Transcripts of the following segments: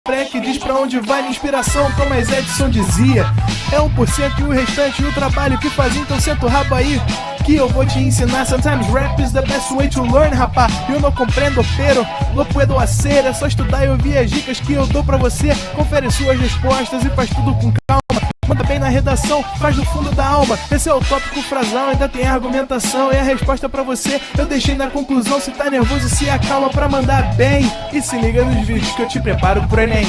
que diz pra onde vai minha inspiração, Thomas Edison dizia. É 1% e o restante o trabalho que faz, então senta o rabo aí que eu vou te ensinar. Sometimes rap is the best way to learn, rapá. Eu não compreendo, pero não puedo hacer. É só estudar e ouvir as dicas que eu dou pra você. Confere suas respostas e faz tudo com calma. Manda bem na redação, faz do fundo da alma. Esse é o tópico frasal, ainda tem argumentação. E a resposta pra você eu deixei na conclusão. Se tá nervoso, se acalma pra mandar bem. E se liga nos vídeos que eu te preparo pro Enem.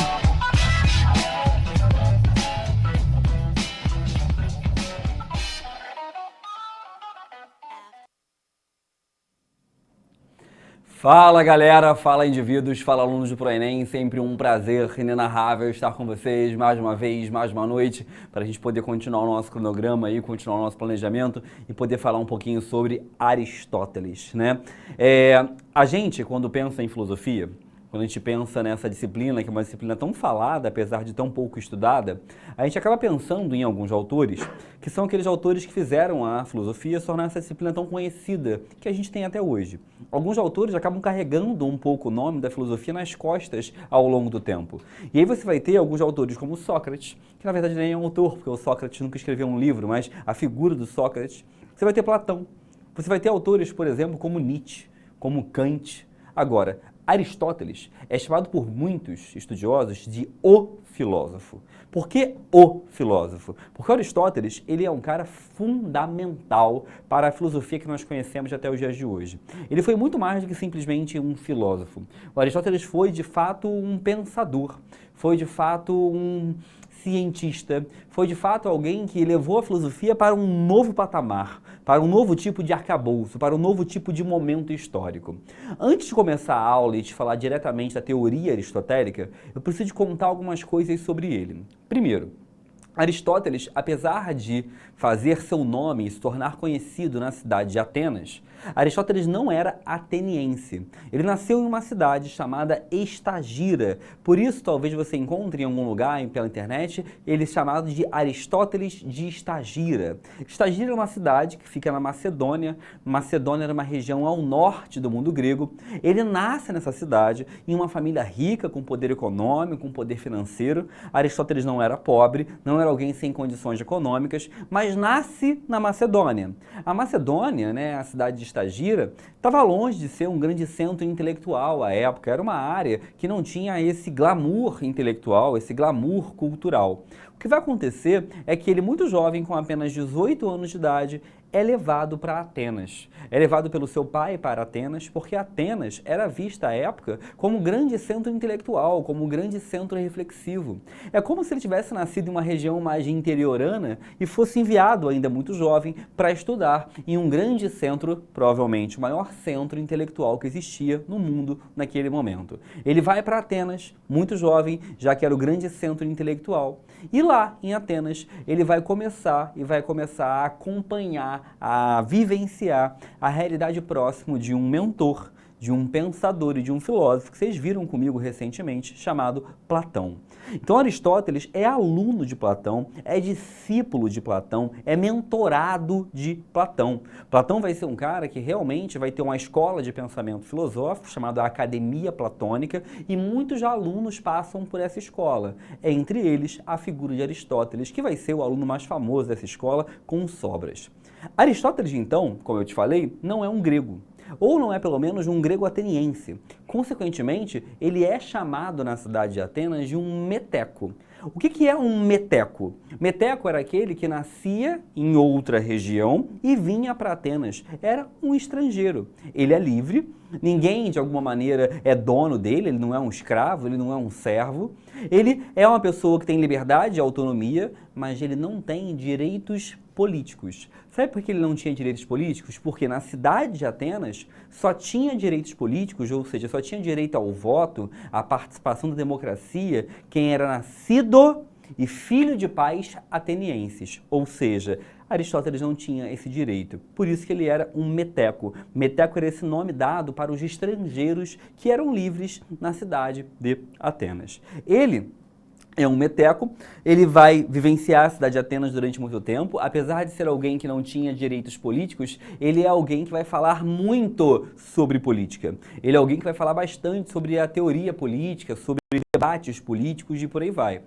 Fala galera, fala indivíduos, fala alunos do ProEnem, sempre um prazer inenarrável estar com vocês mais uma vez, mais uma noite, para a gente poder continuar o nosso cronograma aí, continuar o nosso planejamento e poder falar um pouquinho sobre Aristóteles, né? A gente, quando pensa em filosofia, quando a gente pensa nessa disciplina, que é uma disciplina tão falada, apesar de tão pouco estudada, a gente acaba pensando em alguns autores, que são aqueles autores que fizeram a filosofia se tornar essa disciplina tão conhecida que a gente tem até hoje. Alguns autores acabam carregando um pouco o nome da filosofia nas costas ao longo do tempo. E aí você vai ter alguns autores como Sócrates, que na verdade nem é um autor, porque o Sócrates nunca escreveu um livro, mas a figura do Sócrates. Você vai ter Platão. Você vai ter autores, por exemplo, como Nietzsche, como Kant. Agora, Aristóteles é chamado por muitos estudiosos de o filósofo. Por que o filósofo? Porque Aristóteles ele é um cara fundamental para a filosofia que nós conhecemos até os dias de hoje. Ele foi muito mais do que simplesmente um filósofo. O Aristóteles foi, de fato, um pensador, foi, de fato, um cientista, foi de fato alguém que levou a filosofia para um novo patamar, para um novo tipo de arcabouço, para um novo tipo de momento histórico. Antes de começar a aula e te falar diretamente da teoria aristotélica, eu preciso te contar algumas coisas sobre ele. Primeiro, Aristóteles, apesar de fazer seu nome e se tornar conhecido na cidade de Atenas, Aristóteles não era ateniense. Ele nasceu em uma cidade chamada Estagira. Por isso, talvez você encontre em algum lugar pela internet ele chamado de Aristóteles de Estagira. Estagira é uma cidade que fica na Macedônia. Macedônia era uma região ao norte do mundo grego. Ele nasce nessa cidade em uma família rica, com poder econômico, com poder financeiro. Aristóteles não era pobre, não era alguém sem condições econômicas, mas nasce na Macedônia. A Macedônia, né, a cidade de Estagira, estava longe de ser um grande centro intelectual à época. Era uma área que não tinha esse glamour intelectual, esse glamour cultural. O que vai acontecer é que ele, muito jovem, com apenas 18 anos de idade, é levado para Atenas. É levado pelo seu pai para Atenas, porque Atenas era vista à época como um grande centro intelectual, como um grande centro reflexivo. É como se ele tivesse nascido em uma região mais interiorana e fosse enviado, ainda muito jovem, para estudar em um grande centro, provavelmente o maior centro intelectual que existia no mundo naquele momento. Ele vai para Atenas, muito jovem, já que era o grande centro intelectual. E lá, em Atenas, ele vai começar a acompanhar, a vivenciar a realidade próxima de um mentor, de um pensador e de um filósofo que vocês viram comigo recentemente, chamado Platão. Então Aristóteles é aluno de Platão, é discípulo de Platão, é mentorado de Platão. Platão vai ser um cara que realmente vai ter uma escola de pensamento filosófico chamada Academia Platônica e muitos alunos passam por essa escola. Entre eles a figura de Aristóteles, que vai ser o aluno mais famoso dessa escola, com sobras. Aristóteles, então, como eu te falei, não é um grego. Ou não é pelo menos um grego ateniense. Consequentemente, ele é chamado na cidade de Atenas de um meteco. O que é um meteco? Meteco era aquele que nascia em outra região e vinha para Atenas. Era um estrangeiro. Ele é livre, ninguém de alguma maneira é dono dele, ele não é um escravo, ele não é um servo. Ele é uma pessoa que tem liberdade e autonomia, mas ele não tem direitos políticos. Sabe por que ele não tinha direitos políticos? Porque na cidade de Atenas só tinha direitos políticos, ou seja, só tinha direito ao voto, à participação da democracia, quem era nascido e filho de pais atenienses. Ou seja, Aristóteles não tinha esse direito. Por isso que ele era um meteco. Meteco era esse nome dado para os estrangeiros que eram livres na cidade de Atenas. Ele é um meteco, ele vai vivenciar a cidade de Atenas durante muito tempo. Apesar de ser alguém que não tinha direitos políticos, ele é alguém que vai falar muito sobre política. Ele é alguém que vai falar bastante sobre a teoria política, sobre debates políticos e por aí vai.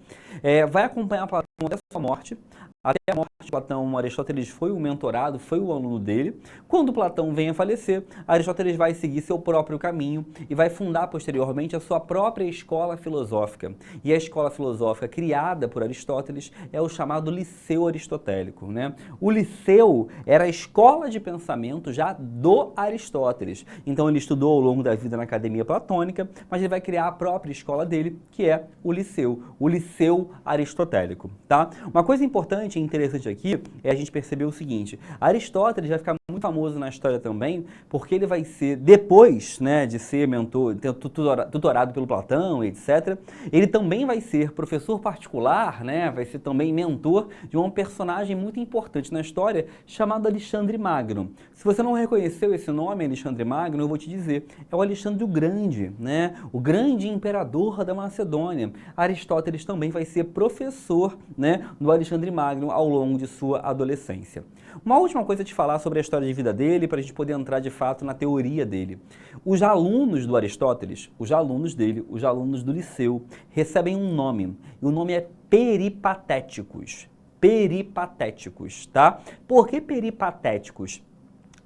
Vai acompanhar Platão até a sua morte. Até a morte de Platão, Aristóteles foi o mentorado, foi o aluno dele. Quando Platão vem a falecer, Aristóteles vai seguir seu próprio caminho e vai fundar posteriormente a sua própria escola filosófica. E a escola filosófica criada por Aristóteles é o chamado Liceu Aristotélico, né? O Liceu era a escola de pensamento já do Aristóteles. Então ele estudou ao longo da vida na academia platônica, mas ele vai criar a própria escola dele, que é o Liceu Aristotélico, tá? Uma coisa importante e interessante aqui é a gente perceber o seguinte: Aristóteles vai ficar muito famoso na história também, porque ele vai ser, depois, né, de ser mentor, tutorado pelo Platão, etc., ele também vai ser professor particular, né, vai ser também mentor de um personagem muito importante na história, chamado Alexandre Magno. Se você não reconheceu esse nome, Alexandre Magno, eu vou te dizer, é o Alexandre o Grande, né, o grande imperador da Macedônia. Aristóteles também vai ser professor, né, do Alexandre Magno ao longo de sua adolescência. Uma última coisa a te falar sobre a história de vida dele, para a gente poder entrar de fato na teoria dele. Os alunos do Aristóteles, os alunos dele, os alunos do Liceu, recebem um nome, e o nome é peripatéticos. Peripatéticos, tá? Por que peripatéticos?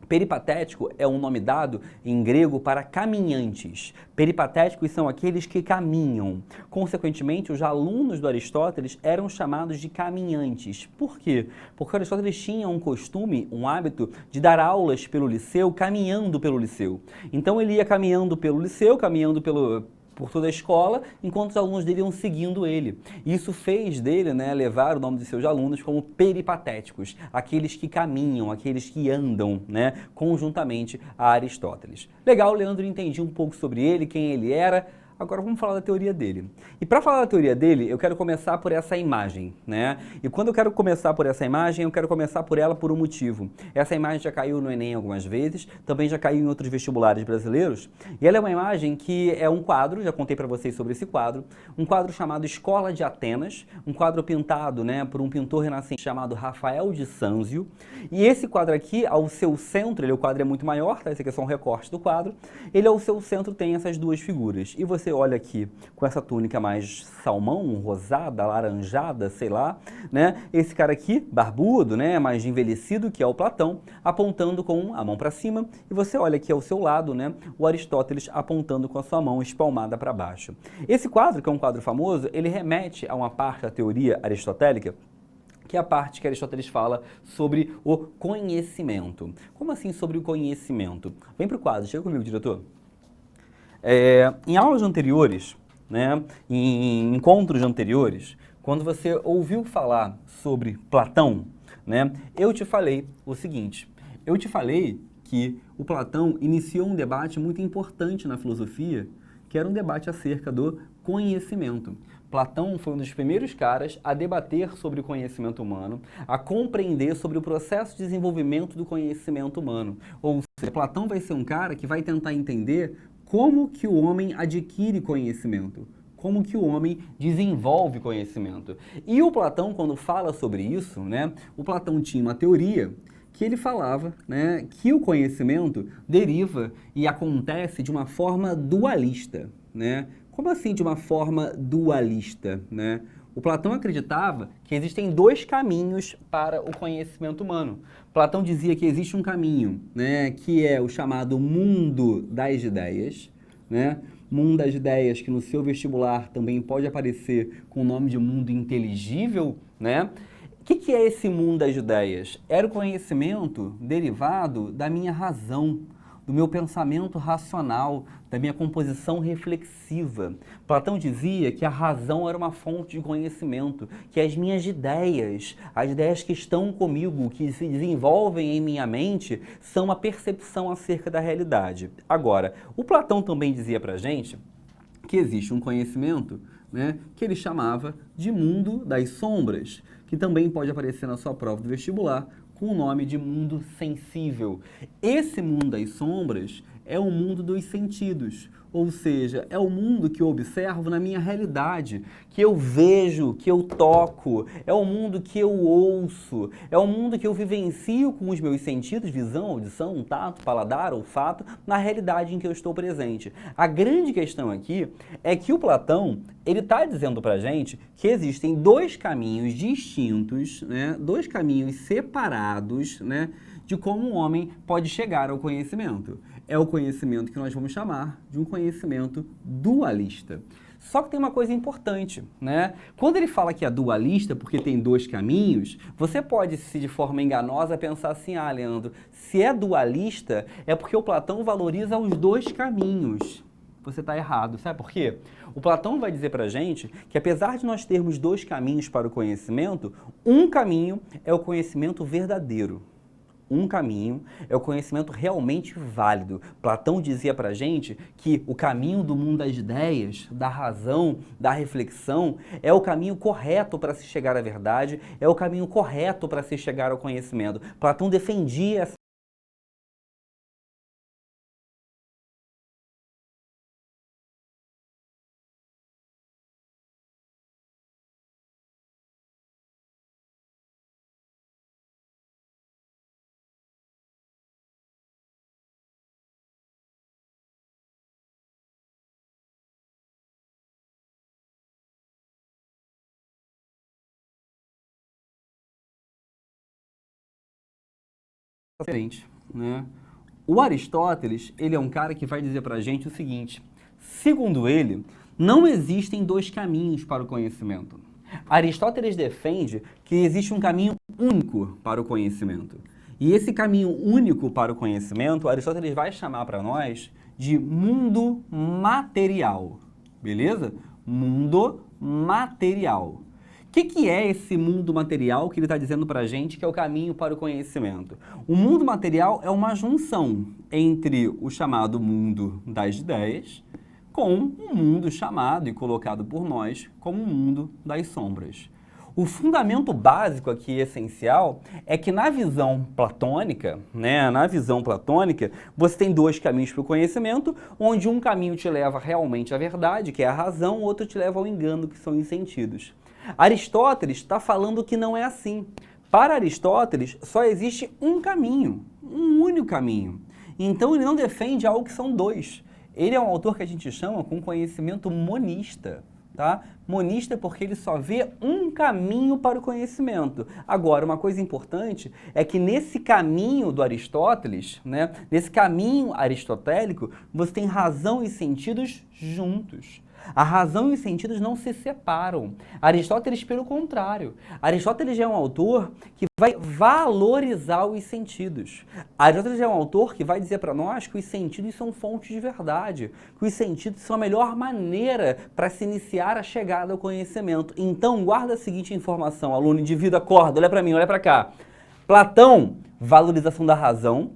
Peripatético é um nome dado em grego para caminhantes. Peripatéticos são aqueles que caminham. Consequentemente, os alunos do Aristóteles eram chamados de caminhantes. Por quê? Porque Aristóteles tinha um costume, um hábito de dar aulas pelo Liceu, caminhando pelo Liceu. Então ele ia caminhando pelo Liceu, caminhando por toda a escola, enquanto os alunos dele iam seguindo ele. Isso fez dele, né, levar o nome de seus alunos como peripatéticos, aqueles que caminham, aqueles que andam, né, conjuntamente a Aristóteles. Legal, Leandro, entendi um pouco sobre ele, quem ele era. Agora vamos falar da teoria dele. E para falar da teoria dele, eu quero começar por essa imagem, né? E quando eu quero começar por essa imagem, eu quero começar por ela por um motivo. Essa imagem já caiu no Enem algumas vezes, também já caiu em outros vestibulares brasileiros, e ela é uma imagem que é um quadro, já contei para vocês sobre esse quadro, um quadro chamado Escola de Atenas, um quadro pintado, né, por um pintor renascentista chamado Rafael de Sanzio, e esse quadro aqui, ao seu centro, o quadro é muito maior, tá? Esse aqui é só um recorte do quadro, ele ao seu centro tem essas duas figuras, e você olha aqui com essa túnica mais salmão, rosada, alaranjada, sei lá, né? Esse cara aqui, barbudo, né, mais envelhecido, que é o Platão, apontando com a mão para cima, e você olha aqui ao seu lado, né, o Aristóteles apontando com a sua mão espalmada para baixo. Esse quadro, que é um quadro famoso, ele remete a uma parte da teoria aristotélica, que é a parte que Aristóteles fala sobre o conhecimento. Como assim sobre o conhecimento? Vem para o quadro, chega comigo, diretor. Em aulas anteriores, né, em encontros anteriores, quando você ouviu falar sobre Platão, né, eu te falei o seguinte, eu te falei que o Platão iniciou um debate muito importante na filosofia, que era um debate acerca do conhecimento. Platão foi um dos primeiros caras a debater sobre o conhecimento humano, a compreender sobre o processo de desenvolvimento do conhecimento humano. Ou seja, Platão vai ser um cara que vai tentar entender como que o homem adquire conhecimento, como que o homem desenvolve conhecimento. E o Platão, quando fala sobre isso, né, o Platão tinha uma teoria que ele falava, né, que o conhecimento deriva e acontece de uma forma dualista, né? Como assim de uma forma dualista, né? O Platão acreditava que existem dois caminhos para o conhecimento humano. Platão dizia que existe um caminho, né, que é o chamado mundo das ideias, né? Mundo das ideias, que no seu vestibular também pode aparecer com o nome de mundo inteligível, né? O que é esse mundo das ideias? Era o conhecimento derivado da minha razão, do meu pensamento racional, da minha composição reflexiva. Platão dizia que a razão era uma fonte de conhecimento, que as minhas ideias, as ideias que estão comigo, que se desenvolvem em minha mente, são uma percepção acerca da realidade. Agora, o Platão também dizia pra gente que existe um conhecimento, né, que ele chamava de mundo das sombras, que também pode aparecer na sua prova do vestibular, com o nome de mundo sensível. Esse mundo das sombras é o mundo dos sentidos. Ou seja, é o mundo que eu observo na minha realidade, que eu vejo, que eu toco, é o mundo que eu ouço, é o mundo que eu vivencio com os meus sentidos, visão, audição, tato, paladar, olfato, na realidade em que eu estou presente. A grande questão aqui é que o Platão, ele está dizendo pra gente que existem dois caminhos distintos, né, dois caminhos separados, né, de como um homem pode chegar ao conhecimento. É o conhecimento que nós vamos chamar de um conhecimento dualista. Só que tem uma coisa importante, né? Quando ele fala que é dualista, porque tem dois caminhos, você pode, se de forma enganosa, pensar assim, ah, Leandro, se é dualista, é porque o Platão valoriza os dois caminhos. Você está errado. Sabe por quê? O Platão vai dizer pra gente que apesar de nós termos dois caminhos para o conhecimento, um caminho é o conhecimento verdadeiro. Um caminho é o conhecimento realmente válido. Platão dizia pra gente que o caminho do mundo das ideias, da razão, da reflexão, é o caminho correto para se chegar à verdade, é o caminho correto para se chegar ao conhecimento. Platão defendia essa diferente, né? O Aristóteles, ele é um cara que vai dizer pra gente o seguinte, segundo ele, não existem dois caminhos para o conhecimento. Aristóteles defende que existe um caminho único para o conhecimento. E esse caminho único para o conhecimento, Aristóteles vai chamar para nós de mundo material, beleza? Mundo material. O que é esse mundo material que ele está dizendo para a gente que é o caminho para o conhecimento? O mundo material é uma junção entre o chamado mundo das ideias com um mundo chamado e colocado por nós como o mundo das sombras. O fundamento básico aqui, essencial, é que na visão platônica, né, você tem dois caminhos para o conhecimento, onde um caminho te leva realmente à verdade, que é a razão, o outro te leva ao engano, que são os sentidos. Aristóteles está falando que não é assim. Para Aristóteles, só existe um caminho, um único caminho. Então ele não defende algo que são dois. Ele é um autor que a gente chama com conhecimento monista. Tá? Monista porque ele só vê um caminho para o conhecimento. Agora, uma coisa importante é que nesse caminho do Aristóteles, né, nesse caminho aristotélico, você tem razão e sentidos juntos. A razão e os sentidos não se separam. Aristóteles, pelo contrário. Aristóteles é um autor que vai valorizar os sentidos. Aristóteles é um autor que vai dizer para nós que os sentidos são fontes de verdade, que os sentidos são a melhor maneira para se iniciar a chegada ao conhecimento. Então, guarda a seguinte informação, aluno, indivíduo, acorda, olha para mim, olha para cá. Platão, valorização da razão,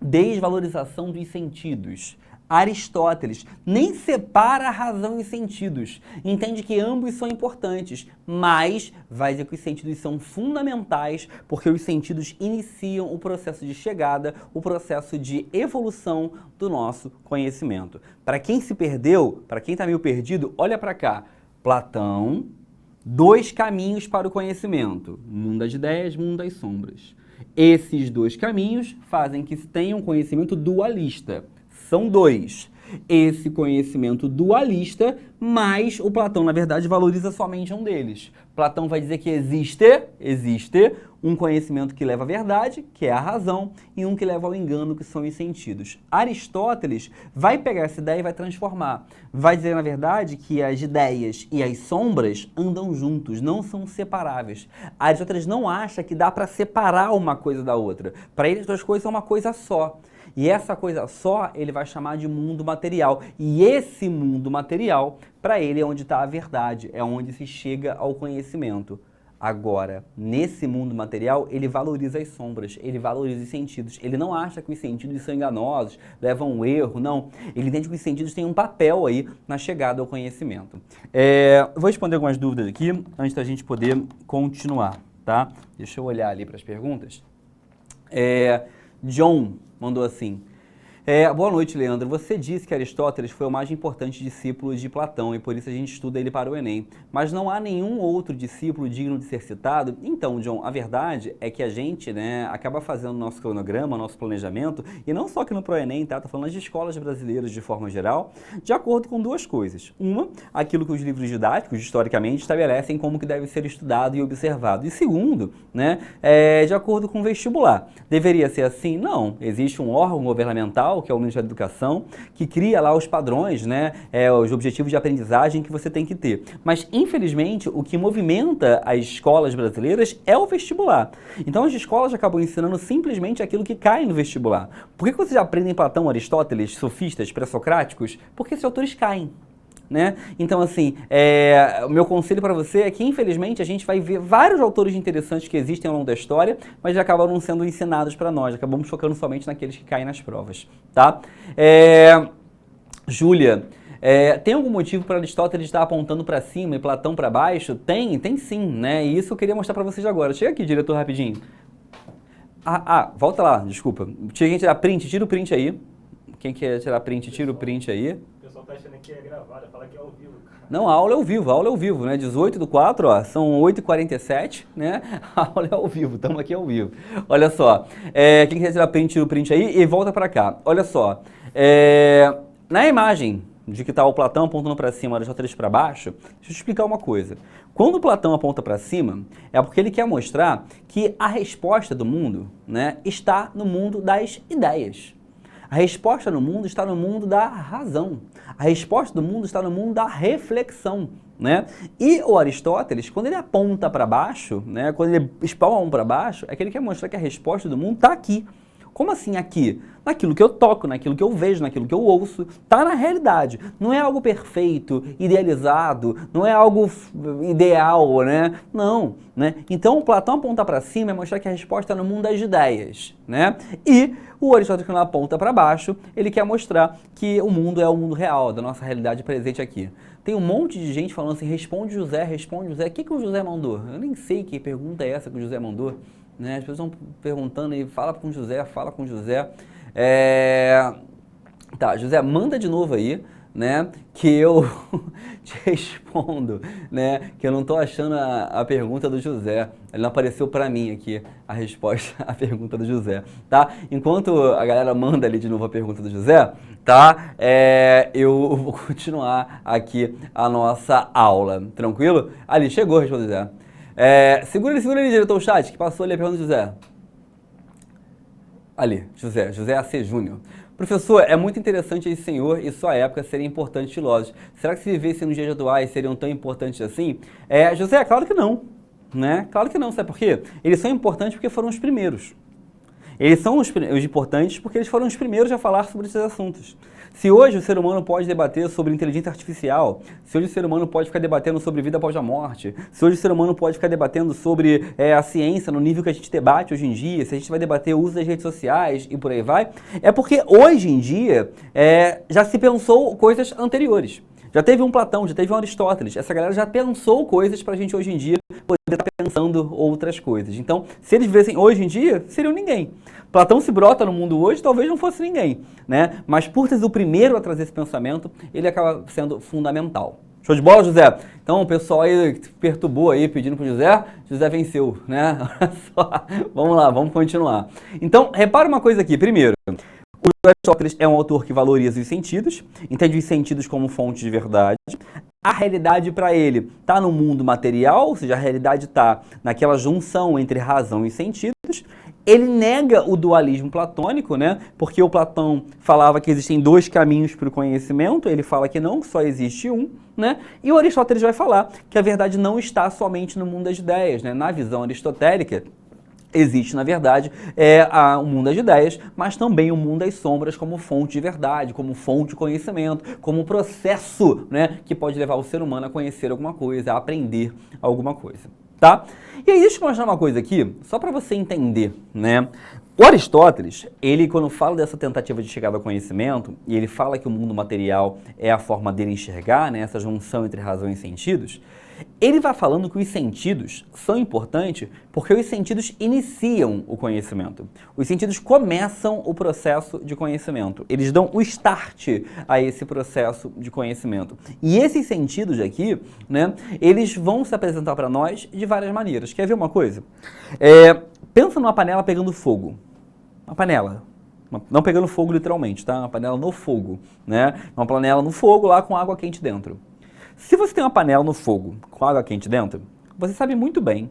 desvalorização dos sentidos. Aristóteles nem separa a razão e sentidos, entende que ambos são importantes, mas vai dizer que os sentidos são fundamentais porque os sentidos iniciam o processo de chegada, o processo de evolução do nosso conhecimento. Para quem se perdeu, para quem está meio perdido, olha para cá. Platão, dois caminhos para o conhecimento, mundo das ideias, mundo das sombras. Esses dois caminhos fazem que se tenha um conhecimento dualista. São dois. Esse conhecimento dualista, mas o Platão, na verdade, valoriza somente um deles. Platão vai dizer que existe um conhecimento que leva à verdade, que é a razão, e um que leva ao engano, que são os sentidos. Aristóteles vai pegar essa ideia e vai transformar. Vai dizer, na verdade, que as ideias e as sombras andam juntos, não são separáveis. Aristóteles não acha que dá para separar uma coisa da outra. Para ele, as duas coisas são uma coisa só. E essa coisa só ele vai chamar de mundo material. E esse mundo material, para ele, é onde está a verdade, é onde se chega ao conhecimento. Agora, nesse mundo material, ele valoriza as sombras, ele valoriza os sentidos. Ele não acha que os sentidos são enganosos, levam um erro, não. Ele entende que os sentidos têm um papel aí na chegada ao conhecimento. Vou responder algumas dúvidas aqui, antes da gente poder continuar, tá? Deixa eu olhar ali para as perguntas. John mandou assim, Boa noite, Leandro. Você disse que Aristóteles foi o mais importante discípulo de Platão e por isso a gente estuda ele para o Enem. Mas não há nenhum outro discípulo digno de ser citado? Então, John, a verdade é que a gente, né, acaba fazendo nosso cronograma, nosso planejamento, e não só aqui no ProEnem, tá? Tô falando de escolas brasileiras de forma geral, de acordo com duas coisas. Uma, aquilo que os livros didáticos, historicamente, estabelecem como que deve ser estudado e observado. E segundo, né, de acordo com o vestibular. Deveria ser assim? Não. Existe um órgão governamental, que é o Ministério da Educação, que cria lá os padrões, né, os objetivos de aprendizagem que você tem que ter. Mas, infelizmente, o que movimenta as escolas brasileiras é o vestibular. Então, as escolas acabam ensinando simplesmente aquilo que cai no vestibular. Por que vocês aprendem Platão, Aristóteles, sofistas, pré-socráticos? Porque esses autores caem. Né? Então, assim, o meu conselho para você é que, infelizmente, a gente vai ver vários autores interessantes que existem ao longo da história, mas já acabaram não sendo ensinados para nós, acabamos focando somente naqueles que caem nas provas, tá? Júlia, tem algum motivo para Aristóteles estar apontando para cima e Platão para baixo? Tem sim, né? E isso eu queria mostrar para vocês agora. Chega aqui, diretor, rapidinho. Volta lá, desculpa. Tinha que tirar print, tira o print aí. Quem quer tirar print, tira o print aí. O pessoal tá achando que é gravado, fala que é ao vivo, cara. Não, a aula é ao vivo, né? 18/4, ó, são 8h47, né? A aula é ao vivo, estamos aqui ao vivo. Olha só, quem quiser tirar print, tira o print aí e volta para cá. Olha só, na imagem de que está o Platão apontando para cima, Aristóteles para baixo, deixa eu te explicar uma coisa. Quando o Platão aponta para cima, é porque ele quer mostrar que a resposta do mundo, né, está no mundo das ideias. A resposta no mundo está no mundo da razão. A resposta do mundo está no mundo da reflexão, né? E o Aristóteles, quando ele aponta para baixo, né, quando ele espalma a mão para baixo, é que ele quer mostrar que a resposta do mundo está aqui. Como assim aqui? Naquilo que eu toco, naquilo que eu vejo, naquilo que eu ouço. Está na realidade. Não é algo perfeito, idealizado, não é algo ideal, né? Não, né? Então, o Platão aponta para cima é mostrar que a resposta está no mundo das ideias, né? E o Aristóteles, quando aponta para baixo, ele quer mostrar que o mundo é o mundo real, da nossa realidade presente aqui. Tem um monte de gente falando assim, responde José, responde José. O que o José mandou? Eu nem sei que pergunta é essa que o José mandou. Né? As pessoas estão perguntando aí, fala com José. Tá, José, manda de novo aí, né, que eu te respondo, né, que eu não estou achando a pergunta do José. Ele não apareceu para mim aqui a resposta à pergunta do José, tá? Enquanto a galera manda ali de novo a pergunta do José, tá? Eu vou continuar aqui a nossa aula, tranquilo? Ali, chegou a resposta do José. Segura ali, diretor, o chat, que passou ali a pergunta do José. Ali, José AC Júnior. Professor, é muito interessante esse senhor e sua época serem importantes filósofos. Será que se vivessem nos dias atuais seriam tão importantes assim? José, claro que não, né? Claro que não, sabe por quê? Eles são importantes porque foram os primeiros. Eles são os importantes porque eles foram os primeiros a falar sobre esses assuntos. Se hoje o ser humano pode debater sobre inteligência artificial, se hoje o ser humano pode ficar debatendo sobre vida após a morte, se hoje o ser humano pode ficar debatendo sobre a ciência no nível que a gente debate hoje em dia, se a gente vai debater o uso das redes sociais e por aí vai, é porque hoje em dia já se pensou coisas anteriores. Já teve um Platão, já teve um Aristóteles, essa galera já pensou coisas pra gente hoje em dia poder estar pensando outras coisas. Então, se eles vivessem hoje em dia, seriam ninguém. Platão se brota no mundo hoje, talvez não fosse ninguém, né? Mas por ser o primeiro a trazer esse pensamento, ele acaba sendo fundamental. Show de bola, José? Então, o pessoal aí perturbou aí, pedindo pro José venceu, né? Olha só, vamos lá, vamos continuar. Então, repara uma coisa aqui, primeiro. O Aristóteles é um autor que valoriza os sentidos, entende os sentidos como fonte de verdade. A realidade para ele está no mundo material, ou seja, a realidade está naquela junção entre razão e sentidos. Ele nega o dualismo platônico, né? Porque o Platão falava que existem dois caminhos para o conhecimento, ele fala que não, que só existe um, né? E o Aristóteles vai falar que a verdade não está somente no mundo das ideias, né? Na visão aristotélica, existe, na verdade, o mundo das ideias, mas também o mundo das sombras como fonte de verdade, como fonte de conhecimento, como processo, né, que pode levar o ser humano a conhecer alguma coisa, a aprender alguma coisa, tá? E aí, deixa eu mostrar uma coisa aqui, só para você entender, né? O Aristóteles, ele quando fala dessa tentativa de chegada ao conhecimento, e ele fala que o mundo material é a forma dele enxergar, né, essa junção entre razão e sentidos, Ele vai falando que os sentidos são importantes porque os sentidos iniciam o conhecimento. Os sentidos começam o processo de conhecimento. Eles dão o start a esse processo de conhecimento. E esses sentidos aqui, né, eles vão se apresentar para nós de várias maneiras. Quer ver uma coisa? Pensa numa panela pegando fogo. Uma panela. Não pegando fogo literalmente, tá? Uma panela no fogo, né? Uma panela no fogo lá com água quente dentro. Se você tem uma panela no fogo com água quente dentro, você sabe muito bem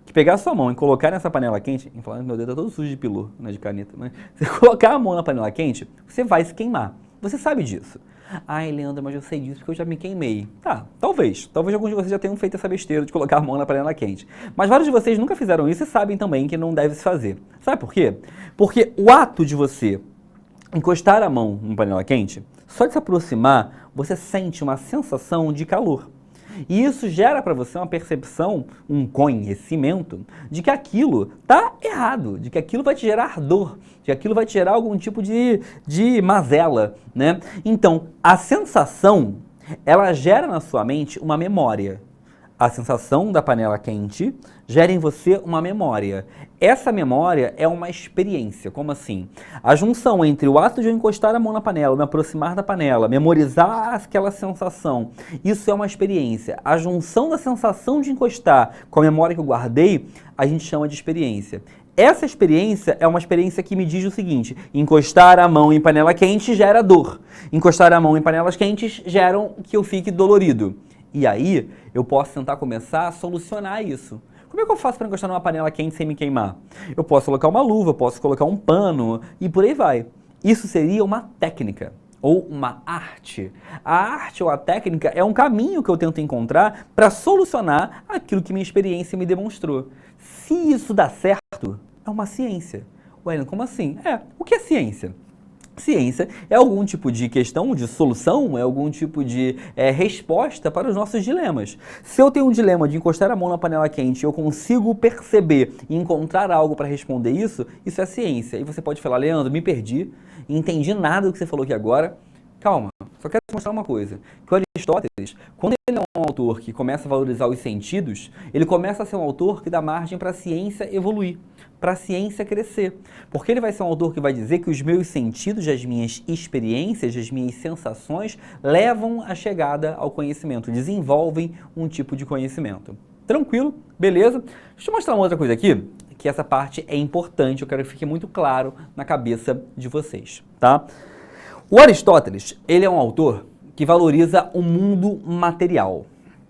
que pegar a sua mão e colocar nessa panela quente, e falar, meu dedo tá todo sujo de pilô, né, de caneta, né? Você colocar a mão na panela quente, você vai se queimar. Você sabe disso. Ai, Leandro, mas eu sei disso porque eu já me queimei. Tá, talvez. Talvez alguns de vocês já tenham feito essa besteira de colocar a mão na panela quente. Mas vários de vocês nunca fizeram isso e sabem também que não deve se fazer. Sabe por quê? Porque o ato de você encostar a mão numa panela quente, só de se aproximar, você sente uma sensação de calor. E isso gera para você uma percepção, um conhecimento de que aquilo está errado, de que aquilo vai te gerar dor, de que aquilo vai te gerar algum tipo de mazela, né? Então, a sensação, ela gera na sua mente uma memória. A sensação da panela quente gera em você uma memória. Essa memória é uma experiência. Como assim? A junção entre o ato de eu encostar a mão na panela, me aproximar da panela, memorizar aquela sensação, isso é uma experiência. A junção da sensação de encostar com a memória que eu guardei, a gente chama de experiência. Essa experiência é uma experiência que me diz o seguinte: encostar a mão em panela quente gera dor. Encostar a mão em panelas quentes gera que eu fique dolorido. E aí, eu posso tentar começar a solucionar isso. Como é que eu faço para encostar numa panela quente sem me queimar? Eu posso colocar uma luva, eu posso colocar um pano e por aí vai. Isso seria uma técnica ou uma arte. A arte ou a técnica é um caminho que eu tento encontrar para solucionar aquilo que minha experiência me demonstrou. Se isso dá certo, é uma ciência. Ué, como assim? O que é ciência? Ciência é algum tipo de questão, de solução, é algum tipo de resposta para os nossos dilemas. Se eu tenho um dilema de encostar a mão na panela quente e eu consigo perceber e encontrar algo para responder isso, isso é ciência. E você pode falar, Leandro, me perdi, entendi nada do que você falou aqui agora. Calma, só quero te mostrar uma coisa, que o Aristóteles, quando ele é um autor que começa a valorizar os sentidos, ele começa a ser um autor que dá margem para a ciência evoluir, para a ciência crescer. Porque ele vai ser um autor que vai dizer que os meus sentidos, as minhas experiências, as minhas sensações levam a chegada ao conhecimento, desenvolvem um tipo de conhecimento. Tranquilo? Beleza? Deixa eu mostrar uma outra coisa aqui, que essa parte é importante, eu quero que fique muito claro na cabeça de vocês, tá? O Aristóteles, ele é um autor que valoriza o mundo material.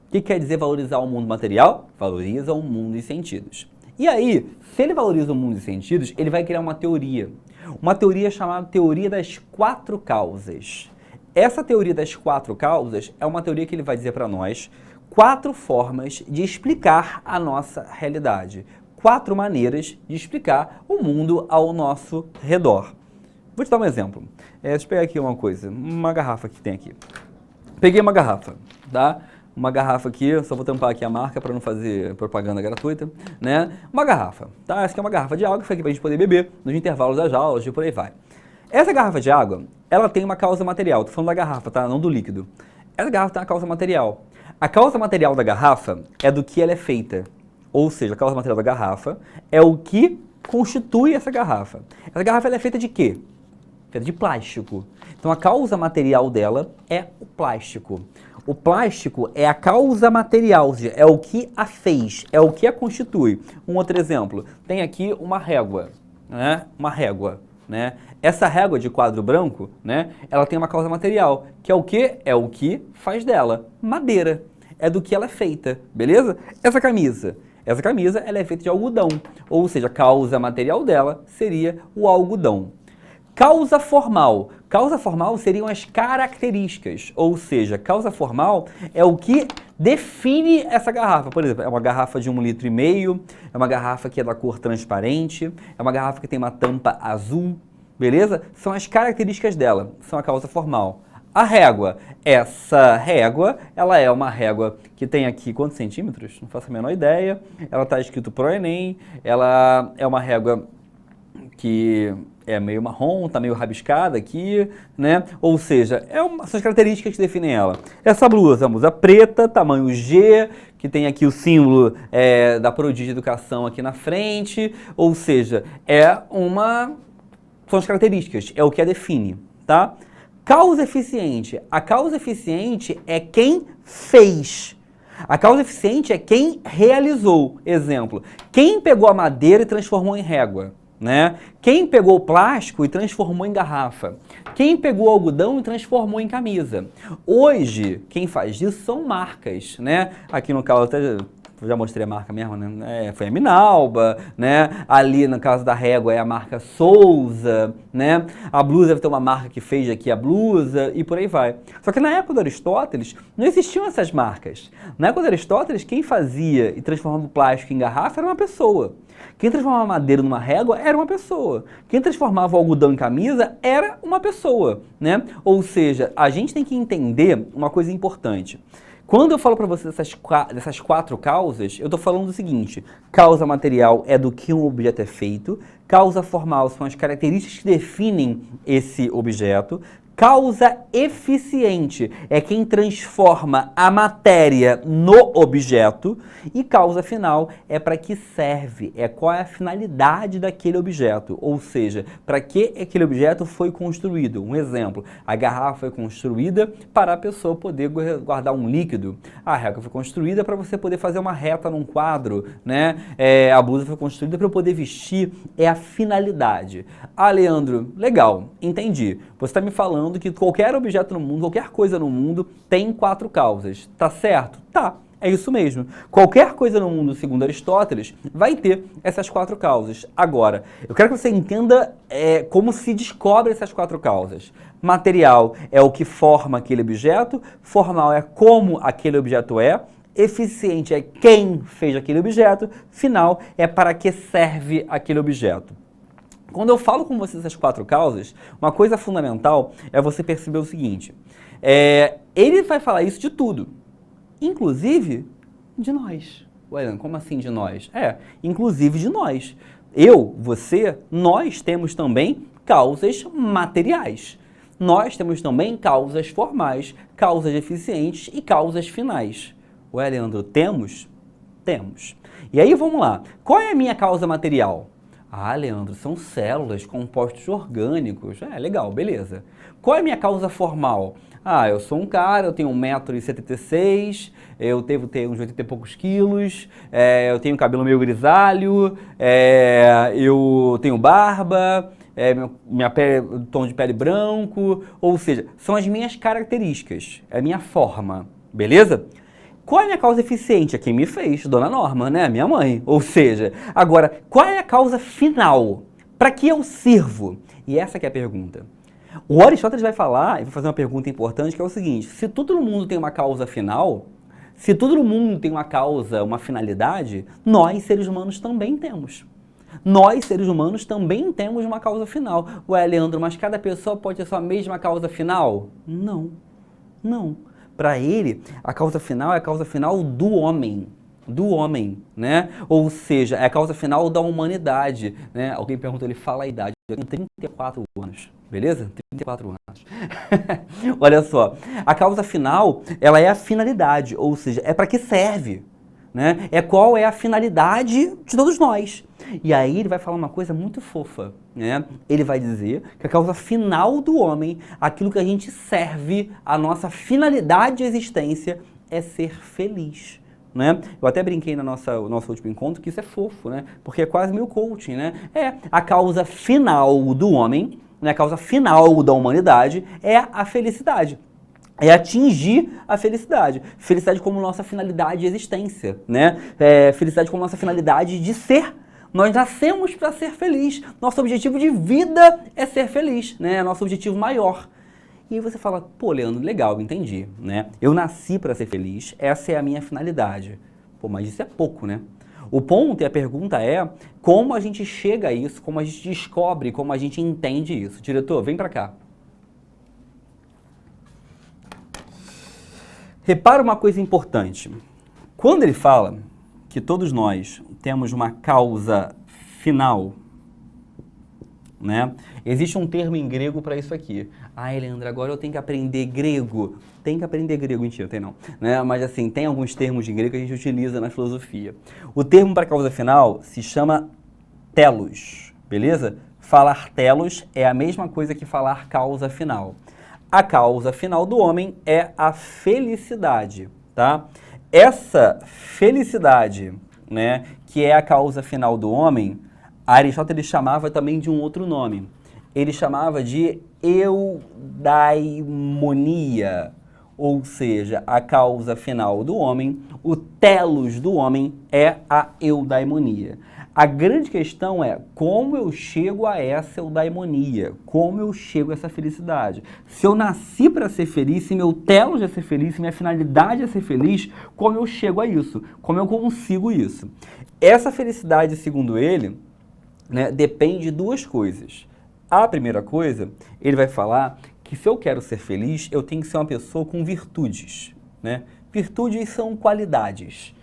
O que quer dizer valorizar o mundo material? Valoriza o mundo dos sentidos. E aí, se ele valoriza o mundo dos sentidos, ele vai criar uma teoria chamada teoria das 4 causas. Essa teoria das 4 causas é uma teoria que ele vai dizer para nós 4 formas de explicar a nossa realidade, 4 maneiras de explicar o mundo ao nosso redor. Vou te dar um exemplo. Deixa eu pegar aqui uma coisa, uma garrafa que tem aqui. Peguei uma garrafa, tá? Uma garrafa aqui, eu só vou tampar aqui a marca para não fazer propaganda gratuita, né? Uma garrafa, tá? Essa aqui é uma garrafa de água que foi aqui para a gente poder beber nos intervalos das aulas e por aí vai. Essa garrafa de água, ela tem uma causa material. Tô falando da garrafa, tá? Não do líquido. Essa garrafa tem uma causa material. A causa material da garrafa é do que ela é feita. Ou seja, a causa material da garrafa é o que constitui essa garrafa. Essa garrafa ela é feita de quê? Feita de plástico. Então a causa material dela é o plástico. O plástico é a causa material, ou seja, é o que a fez, é o que a constitui. Um outro exemplo, tem aqui uma régua, né? Uma régua, né? Essa régua de quadro branco, né? Ela tem uma causa material, que é o que? É o que faz dela, madeira. É do que ela é feita, beleza? Essa camisa ela é feita de algodão, ou seja, a causa material dela seria o algodão. Causa formal seriam as características, ou seja, causa formal é o que define essa garrafa. Por exemplo, é uma garrafa de 1,5 litros, é uma garrafa que é da cor transparente, é uma garrafa que tem uma tampa azul, beleza? São as características dela, são a causa formal. A régua, essa régua, ela é uma régua que tem aqui quantos centímetros? Não faço a menor ideia. Ela está escrito pro Enem, ela é uma régua que é meio marrom, tá meio rabiscada aqui, né? Ou seja, são as características que definem ela. Essa blusa é uma blusa preta, tamanho G, que tem aqui o símbolo da Prodígio Educação aqui na frente, ou seja, são as características, é o que a define, tá? Causa eficiente. A causa eficiente é quem fez. A causa eficiente é quem realizou. Exemplo, quem pegou a madeira e transformou em régua, né? Quem pegou o plástico e transformou em garrafa. Quem pegou o algodão e transformou em camisa. Hoje, quem faz isso são marcas, né? Aqui no caso, eu já mostrei a marca mesmo, né? Foi a Minalba, né? Ali, no caso da régua, é a marca Souza, né? A blusa deve ter uma marca que fez aqui a blusa e por aí vai. Só que na época do Aristóteles, não existiam essas marcas. Na época do Aristóteles, quem fazia e transformava o plástico em garrafa era uma pessoa. Quem transformava a madeira numa régua era uma pessoa. Quem transformava o algodão em camisa era uma pessoa, né? Ou seja, a gente tem que entender uma coisa importante. Quando eu falo para você dessas 4 causas, eu estou falando do seguinte: causa material é do que um objeto é feito, causa formal são as características que definem esse objeto, causa eficiente é quem transforma a matéria no objeto e causa final é para que serve, qual é a finalidade daquele objeto, ou seja, para que aquele objeto foi construído. Um exemplo, a garrafa foi construída para a pessoa poder guardar um líquido, a régua foi construída para você poder fazer uma reta num quadro, né? A blusa foi construída para eu poder vestir, é a finalidade. Ah, Leandro, legal, entendi. Você está me falando que qualquer objeto no mundo, qualquer coisa no mundo tem 4 causas, tá certo? Tá, é isso mesmo. Qualquer coisa no mundo, segundo Aristóteles, vai ter essas 4 causas. Agora, eu quero que você entenda como se descobre essas 4 causas. Material é o que forma aquele objeto, formal é como aquele objeto é, eficiente é quem fez aquele objeto, final é para que serve aquele objeto. Quando eu falo com vocês essas 4 causas, uma coisa fundamental é você perceber o seguinte, ele vai falar isso de tudo, inclusive de nós. Ué, como assim de nós? Inclusive de nós. Eu, você, nós temos também causas materiais. Nós temos também causas formais, causas eficientes e causas finais. Ué, Leandro, temos? Temos. E aí, vamos lá. Qual é a minha causa material? Ah, Leandro, são células, compostos orgânicos. Legal, beleza. Qual é a minha causa formal? Ah, eu sou um cara, eu tenho 1,76 m, eu tenho uns 80 e poucos quilos, eu tenho cabelo meio grisalho, eu tenho barba, minha pele, tom de pele branco, ou seja, são as minhas características, é a minha forma, beleza? Qual é a minha causa eficiente? É quem me fez, Dona Norma, né? Minha mãe. Ou seja, agora, qual é a causa final? Para que eu sirvo? E essa que é a pergunta. O Aristóteles vai falar, e vai fazer uma pergunta importante, que é o seguinte: se tudo no mundo tem uma causa final, se tudo no mundo tem uma causa, uma finalidade, nós, seres humanos, também temos. Nós, seres humanos, também temos uma causa final. Ué, Leandro, mas cada pessoa pode ter sua mesma causa final? Não, não. Para ele, a causa final é a causa final do homem, né? Ou seja, é a causa final da humanidade, né? Alguém pergunta, ele fala a idade, eu tenho 34 anos, beleza? 34 anos. Olha só, a causa final, ela é a finalidade, ou seja, é para que serve, né? Qual é a finalidade de todos nós. E aí ele vai falar uma coisa muito fofa, né? Ele vai dizer que a causa final do homem, aquilo que a gente serve, a nossa finalidade de existência é ser feliz, né? Eu até brinquei no nosso último encontro que isso é fofo, né? Porque é quase meio coaching, né? A causa final do homem, né? A causa final da humanidade é a felicidade. É atingir a felicidade. Felicidade como nossa finalidade de existência, né? Felicidade como nossa finalidade de ser. Nós nascemos para ser feliz. Nosso objetivo de vida é ser feliz, né? Nosso objetivo maior. E aí você fala, pô, Leandro, legal, entendi, né? Eu nasci para ser feliz, essa é a minha finalidade. Pô, mas isso é pouco, né? O ponto e a pergunta é como a gente chega a isso, como a gente descobre, como a gente entende isso. Diretor, vem para cá. Repara uma coisa importante. Quando ele fala que todos nós temos uma causa final, né? Existe um termo em grego para isso aqui. Ah, Leandro, agora eu tenho que aprender grego. Tem que aprender grego, mentira, tem não. Né? Mas assim, tem alguns termos de grego que a gente utiliza na filosofia. O termo para causa final se chama telos, beleza? Falar telos é a mesma coisa que falar causa final. A causa final do homem é a felicidade, tá? Essa felicidade, né, que é a causa final do homem, Aristóteles chamava também de um outro nome. Ele chamava de eudaimonia, ou seja, a causa final do homem, o telos do homem é a eudaimonia. A grande questão é como eu chego a essa eudaimonia, como eu chego a essa felicidade. Se eu nasci para ser feliz, se meu telos é ser feliz, se minha finalidade é ser feliz, como eu chego a isso? Como eu consigo isso? Essa felicidade, segundo ele, né, depende de duas coisas. A primeira coisa, ele vai falar que se eu quero ser feliz, eu tenho que ser uma pessoa com virtudes, né? Virtudes são qualidades.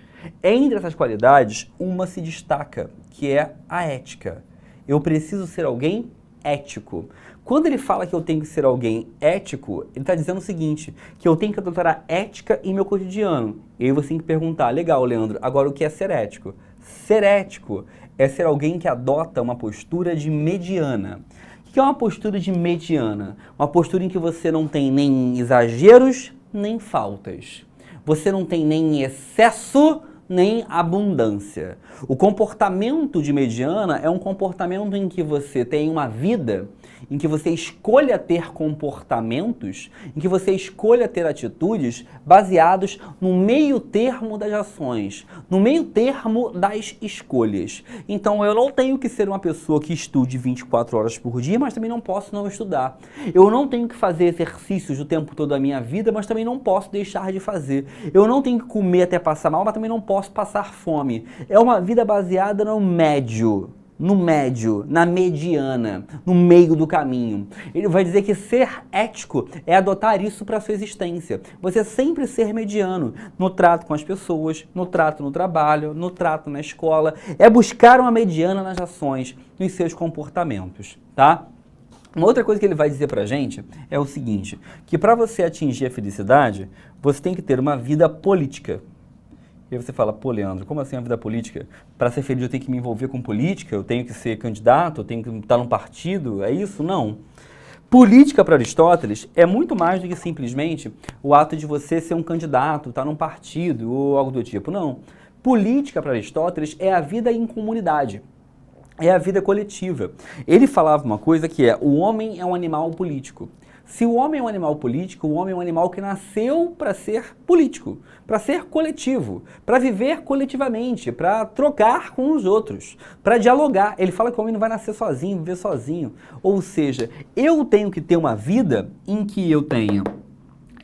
Entre essas qualidades, uma se destaca, que é a ética. Eu preciso ser alguém ético. Quando ele fala que eu tenho que ser alguém ético, ele está dizendo o seguinte, que eu tenho que adotar a ética em meu cotidiano. E aí você tem que perguntar, legal, Leandro, agora o que é ser ético? Ser ético é ser alguém que adota uma postura de mediana. O que é uma postura de mediana? Uma postura em que você não tem nem exageros, nem faltas. Você não tem nem excesso, nem abundância. O comportamento de mediana é um comportamento em que você tem uma vida, em que você escolha ter comportamentos, em que você escolha ter atitudes baseados no meio termo das ações, no meio termo das escolhas. Então eu não tenho que ser uma pessoa que estude 24 horas por dia, mas também não posso não estudar. Eu não tenho que fazer exercícios o tempo todo da minha vida, mas também não posso deixar de fazer. Eu não tenho que comer até passar mal, mas também não posso passar fome. É uma vida baseada no médio, na mediana, no meio do caminho. Ele vai dizer que ser ético é adotar isso para a sua existência. Você sempre ser mediano no trato com as pessoas, no trato no trabalho, no trato na escola. É buscar uma mediana nas ações, nos seus comportamentos, tá? Uma outra coisa que ele vai dizer pra gente é o seguinte, que para você atingir a felicidade, você tem que ter uma vida política. E aí você fala, pô, Leandro, como assim a vida política? Para ser feliz eu tenho que me envolver com política? Eu tenho que ser candidato? Eu tenho que estar num partido? É isso? Não. Política para Aristóteles é muito mais do que simplesmente o ato de você ser um candidato, estar num partido ou algo do tipo. Não. Política para Aristóteles é a vida em comunidade. É a vida coletiva. Ele falava uma coisa que é, o homem é um animal político. Se o homem é um animal político, o homem é um animal que nasceu para ser político, para ser coletivo, para viver coletivamente, para trocar com os outros, para dialogar. Ele fala que o homem não vai nascer sozinho, viver sozinho. Ou seja, eu tenho que ter uma vida em que eu tenha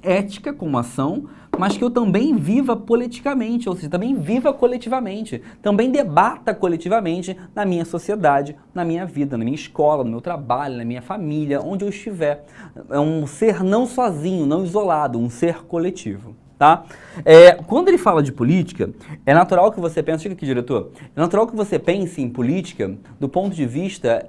ética como ação, mas que eu também viva politicamente, ou seja, também viva coletivamente, também debata coletivamente na minha sociedade, na minha vida, na minha escola, no meu trabalho, na minha família, onde eu estiver. É um ser não sozinho, não isolado, um ser coletivo, tá? Quando ele fala de política, é natural que você pense, fica aqui, diretor, é natural que você pense em política do ponto de vista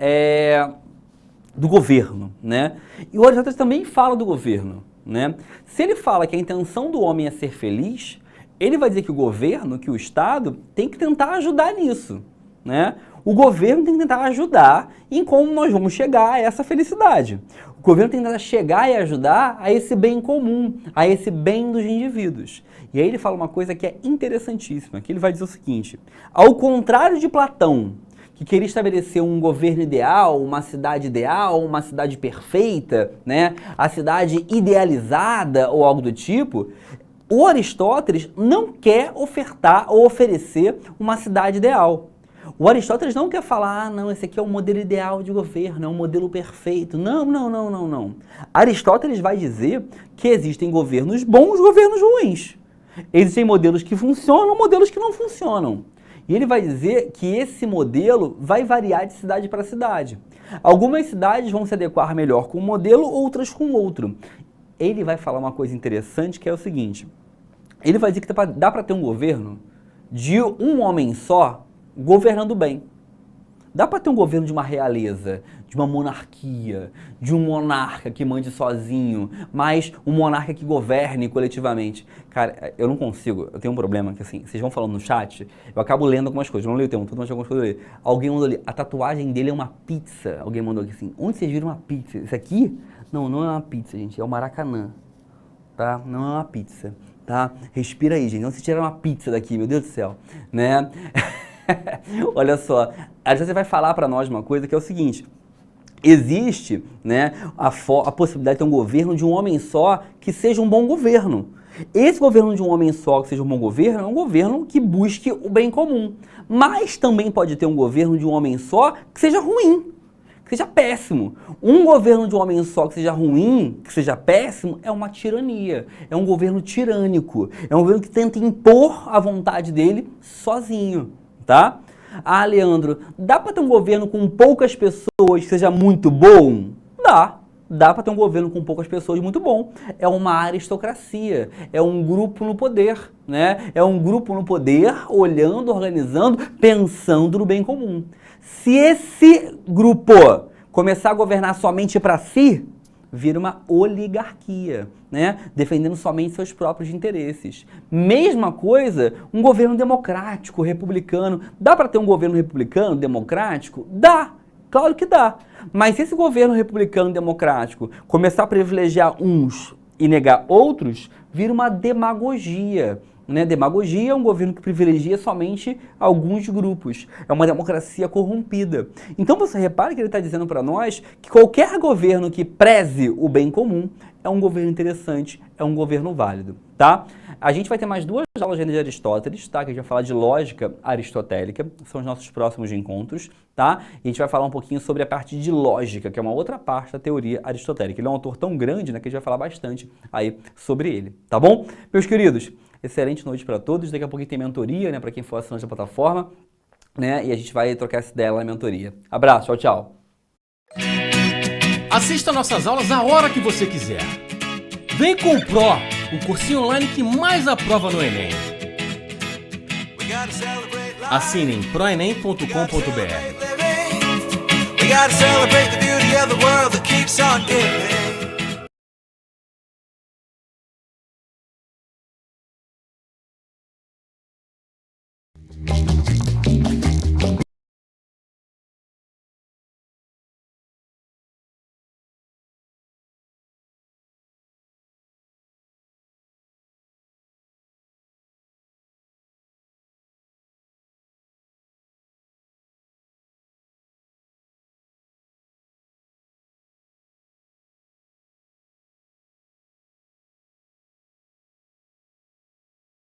do governo, né? E o Aristóteles também fala do governo, né? Se ele fala que a intenção do homem é ser feliz, ele vai dizer que o governo, que o Estado, tem que tentar ajudar nisso, né? O governo tem que tentar ajudar em como nós vamos chegar a essa felicidade. O governo tem que tentar chegar e ajudar a esse bem comum, a esse bem dos indivíduos. E aí ele fala uma coisa que é interessantíssima, que ele vai dizer o seguinte, ao contrário de Platão, que queria estabelecer um governo ideal, uma cidade perfeita, né? A cidade idealizada ou algo do tipo, o Aristóteles não quer ofertar ou oferecer uma cidade ideal. O Aristóteles não quer falar, não, esse aqui é o modelo ideal de governo, é um modelo perfeito. Não. Aristóteles vai dizer que existem governos bons, governos ruins. Existem modelos que funcionam, modelos que não funcionam. E ele vai dizer que esse modelo vai variar de cidade para cidade. Algumas cidades vão se adequar melhor com um modelo, outras com outro. Ele vai falar uma coisa interessante que é o seguinte. Ele vai dizer que dá para ter um governo de um homem só governando bem. Dá para ter um governo de uma realeza, de uma monarquia, de um monarca que mande sozinho, mas um monarca que governe coletivamente. Cara, eu não consigo, eu tenho um problema que assim, vocês vão falando no chat, eu acabo lendo algumas coisas, eu não leio o tempo todo, mas algumas coisas eu leio. Alguém mandou ali, a tatuagem dele é uma pizza. Alguém mandou aqui assim, onde vocês viram uma pizza? Isso aqui? Não, não é uma pizza, gente, é o Maracanã, tá? Não é uma pizza, tá? Respira aí, gente, não se tira uma pizza daqui, meu Deus do céu, né? Olha só, aí você vai falar para nós uma coisa que é o seguinte, existe, né, a possibilidade de ter um governo de um homem só que seja um bom governo. Esse governo de um homem só que seja um bom governo é um governo que busque o bem comum. Mas também pode ter um governo de um homem só que seja ruim, que seja péssimo. Um governo de um homem só que seja ruim, que seja péssimo, é uma tirania. É um governo tirânico. É um governo que tenta impor a vontade dele sozinho. Tá? Ah, Leandro, dá para ter um governo com poucas pessoas que seja muito bom? Dá. Dá para ter um governo com poucas pessoas muito bom. É uma aristocracia, é um grupo no poder, né? É um grupo no poder, olhando, organizando, pensando no bem comum. Se esse grupo começar a governar somente para si, vira uma oligarquia, né? Defendendo somente seus próprios interesses. Mesma coisa, um governo democrático, republicano. Dá para ter um governo republicano, democrático? Dá, claro que dá. Mas se esse governo republicano democrático começar a privilegiar uns e negar outros, vira uma demagogia. Né? Demagogia é um governo que privilegia somente alguns grupos. É uma democracia corrompida. Então você repara que ele está dizendo para nós que qualquer governo que preze o bem comum é um governo interessante, é um governo válido, tá? A gente vai ter mais 2 aulas de Aristóteles, tá? Que a gente vai falar de lógica aristotélica, são os nossos próximos encontros, tá? E a gente vai falar um pouquinho sobre a parte de lógica, que é uma outra parte da teoria aristotélica. Ele é um autor tão grande, né, que a gente vai falar bastante aí sobre ele, tá bom? Meus queridos, excelente noite para todos. Daqui a pouquinho tem mentoria, né, para quem for assinante da plataforma, né? E a gente vai trocar essa ideia lá na mentoria. Abraço, tchau, tchau. Assista nossas aulas a hora que você quiser. Vem com o Pro, o cursinho online que mais aprova no Enem. Assine em proenem.com.br.